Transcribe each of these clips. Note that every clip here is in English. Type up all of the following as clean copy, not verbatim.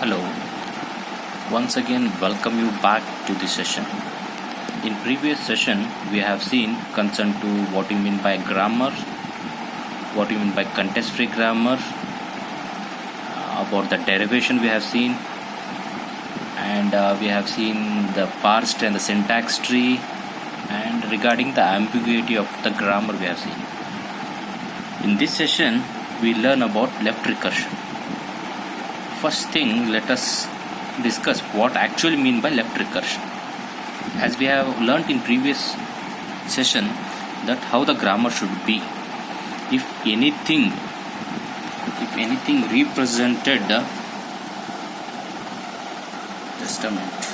Hello, once again welcome you back to the session. In previous session we have seen concern to what you mean by grammar, what you mean by context free grammar, about the derivation we have seen, and we have seen the parsed and the syntax tree, and regarding the ambiguity of the grammar we have seen. In this session we learn about left recursion. First thing, let us discuss what actually mean by left recursion. As we have learnt in previous session that how the grammar should be. If anything represented, just a minute.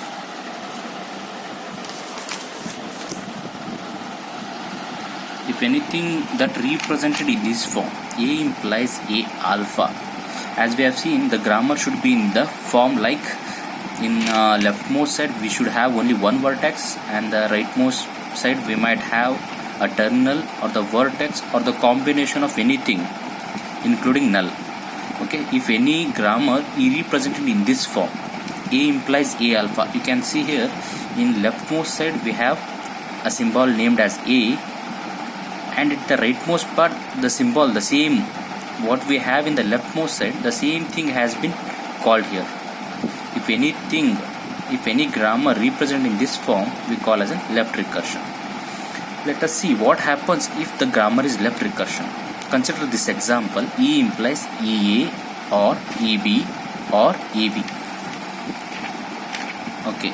If anything that represented in this form, A implies A alpha. As we have seen, the grammar should be in the form like in leftmost side we should have only one vertex, and the rightmost side we might have a terminal or the vertex or the combination of anything including null. Okay, if any grammar is represented in this form, A implies A alpha, you can see here in leftmost side we have a symbol named as A, and at the rightmost part the symbol, the same what we have in the leftmost side, the same thing has been called here. If any grammar represented in this form, we call as a left recursion. Let us see what happens if the grammar is left recursion. Consider this example: E implies EA or EB or EB. Okay,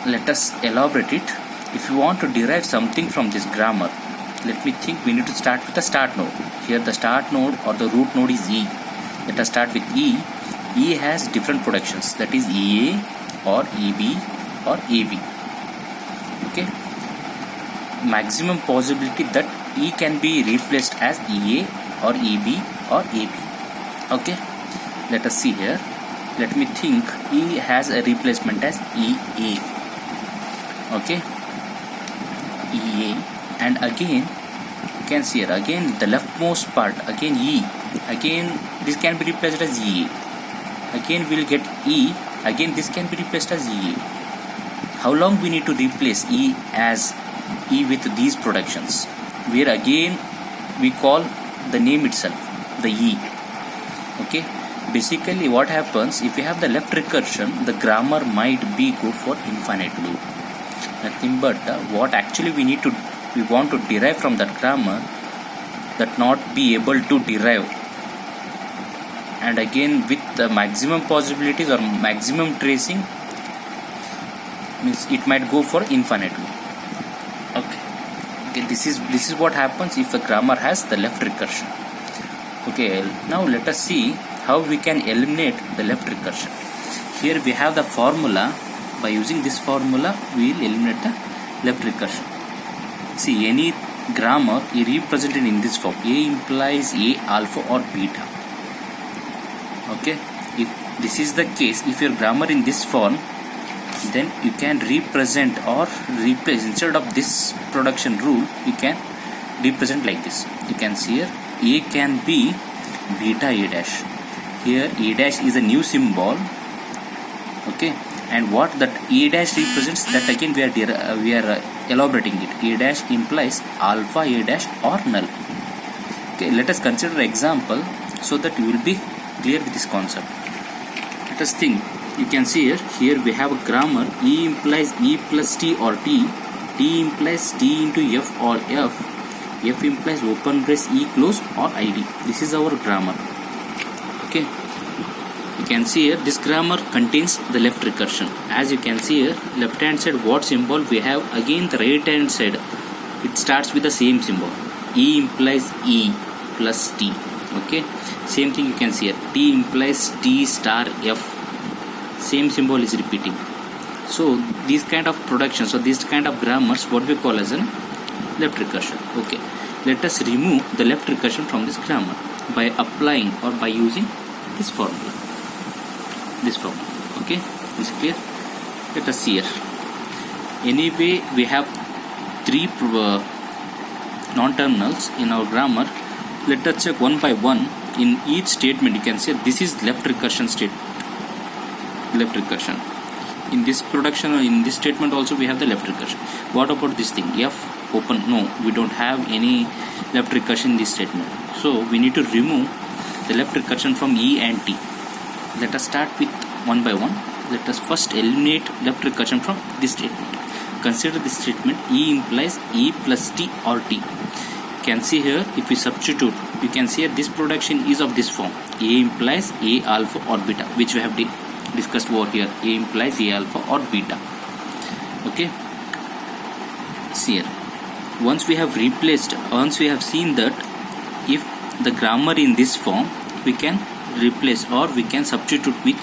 let us elaborate it. If you want to derive something from this grammar, let me think, we need to start with the start node. Here the start node or the root node is E. Let us start with E. E has different productions, that is EA or EB or AB. Okay. Maximum possibility that E can be replaced as EA or EB or AB. Okay. Let us see here. Let me think. E has a replacement as EA. Okay. EA. And again you can see here, again the leftmost part, again E, again this can be replaced as EA, again we will get E, again this can be replaced as EA. How long we need to replace E as E with these productions, where again we call the name itself the E. Okay, basically what happens if you have the left recursion, the grammar might be good for infinite loop. Nothing but what actually we want to derive from that grammar, that not be able to derive, and again with the maximum possibilities or maximum tracing, means it might go for infinite loop. Okay, this is what happens if the grammar has the left recursion. Okay, now let us see how we can eliminate the left recursion. Here we have the formula. By using this formula we will eliminate the left recursion. See, any grammar is represented in this form. A implies A alpha or beta. Okay, if this is the case, if your grammar in this form, then you can represent or replace, instead of this production rule, you can represent like this. You can see here A can be beta A dash. Here A dash is a new symbol. Okay, and what that A dash represents, that again we are elaborating it. A dash implies alpha A dash or null. Okay, let us consider an example so that you will be clear with this concept. Let us think. You can see here we have a grammar. E implies E plus T or T. T implies T into F or F. F implies open brace E close or ID. This is our grammar. Okay. You can see here this grammar contains the left recursion. As you can see here, left hand side what symbol we have, again the right hand side it starts with the same symbol. E implies E plus T. Okay, same thing you can see here, T implies T star F, same symbol is repeating. So these kind of productions, so these kind of grammars, what we call as a left recursion. Okay, let us remove the left recursion from this grammar by applying or by using this formula. Okay, is clear? Let us see here. Anyway, we have three non-terminals in our grammar. Let us check one by one. In each statement you can say this is left recursion statement. left recursion. In this production or in this statement also we have the left recursion. What about this thing? F open, no, we don't have any left recursion in this statement. So we need to remove the left recursion from E and T. Let us start with one by one. Let us first eliminate left recursion from this statement. Consider this statement: E implies E plus T or T. You can see here, if we substitute, you can see here this production is of this form: A implies A alpha or beta, which we have discussed over here. A implies A alpha or beta. Okay. See here. Once we have seen that if the grammar in this form, we can replace or we can substitute with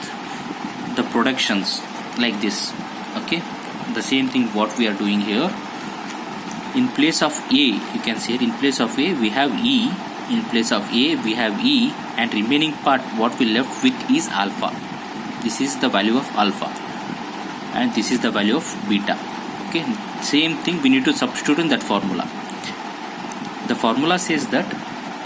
the productions like this. Okay. The same thing what we are doing here. In place of A, you can see here, in place of A we have E, in place of A we have E, and remaining part what we left with is alpha. This is the value of alpha and this is the value of beta. Okay, same thing we need to substitute in that formula. The formula says that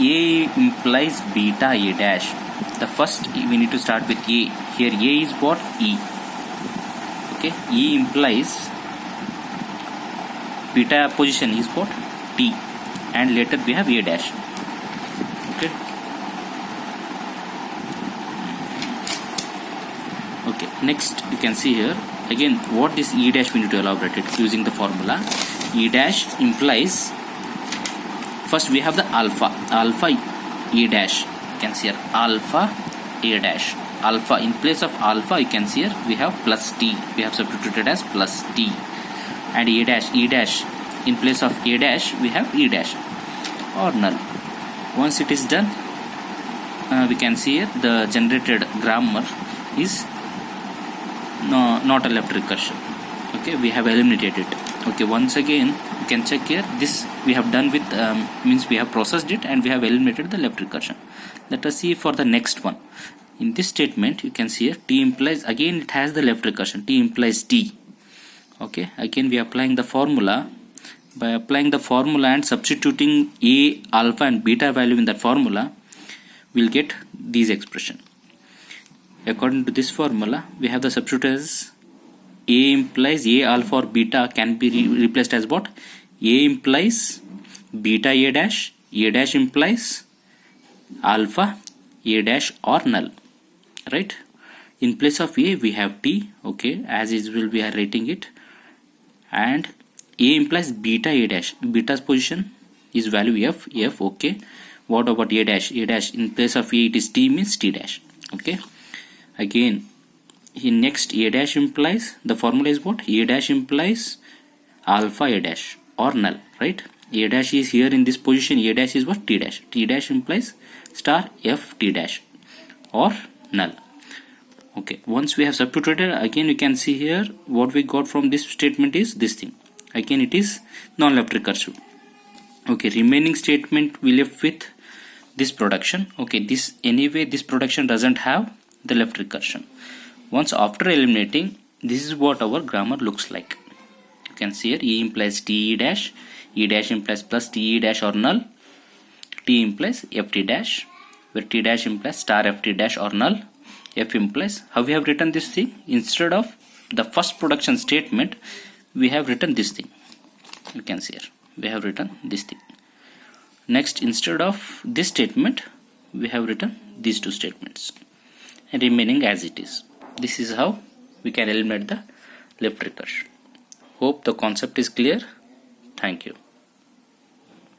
A implies beta A dash. The first we need to start with A. Here A is what? E. Okay, E implies beta position is what? T, and later we have A dash. Okay. Okay, next you can see here again what this E dash we need to elaborate it using the formula. E dash implies, first we have the alpha A dash. You can see here alpha A dash. Alpha, in place of alpha you can see here we have plus T. We have substituted as plus T. And E dash, in place of A dash we have E dash or null. Once it is done, we can see here the generated grammar is not a left recursion. Okay, we have eliminated it. Okay, once again you can check here, this we have done with means we have processed it and we have eliminated the left recursion. Let us see for the next one. In this statement you can see here T implies, again it has the left recursion, T implies T. Okay, again we are applying the formula. By applying the formula and substituting A, alpha and beta value in that formula, we'll get these expression. According to this formula, we have the substitute as A implies A alpha or beta can be replaced as what? A implies beta A dash implies alpha A dash or null, right? In place of A we have T. Okay, as usual we are writing it, and A implies beta A dash. Beta's position is value F. Okay. What about A dash? A dash, in place of A it is T, means T dash. Okay. Again, in next A dash implies, the formula is what? A dash implies alpha A dash or null, right? A dash is here in this position. A dash is what? T dash. T dash implies star F T dash or null. Okay. Once we have substituted, again you can see here what we got from this statement is this thing. Again it is non-left recursive. Okay, remaining statement we left with this production. Okay, this anyway this production doesn't have the left recursion. Once after eliminating, this is what our grammar looks like. You can see here E implies T dash, E dash implies plus T dash or null, T implies F T dash, where T dash implies star F T dash or null, F implies, how we have written this thing? Instead of the first production statement, we have written this thing. You can see here we have written this thing. Next, instead of this statement we have written these two statements and remaining as it is. This is how we can eliminate the left recursion. Hope the concept is clear. Thank you.